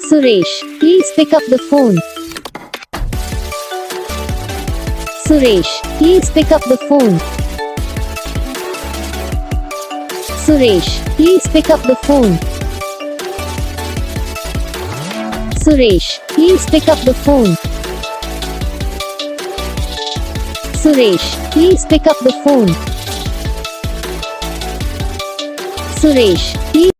Suresh, please pick up the phone. Suresh, please pick up the phone. Suresh, please pick up the phone. Suresh, please pick up the phone. Suresh, please pick up the phone. Suresh, please.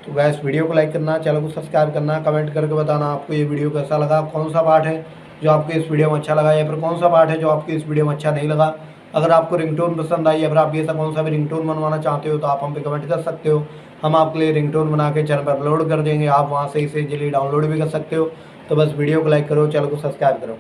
तो gas video को like करना, channel को subscribe करना, comment करके बताना आपको ये video कैसा लगा, कौन सा पार्ट है जो आपको इस वीडियो में अच्छा लगा या फिर कौन सा पार्ट है जो आपको इस वीडियो में अच्छा नहीं लगा। अगर आपको रिंगटोन पसंद आई या फिर आप ये सा कौन सा भी रिंगटोन बनवाना चाहते हो तो आप हम पे कमेंट कर सकते हो। हम आपके लिए रिंगटोन बना के चैनल पर अपलोड कर देंगे, आप वहाँ से इसे इजीली डाउनलोड भी कर सकते हो। तो बस वीडियो को लाइक करो, चैनल को सब्सक्राइब करो।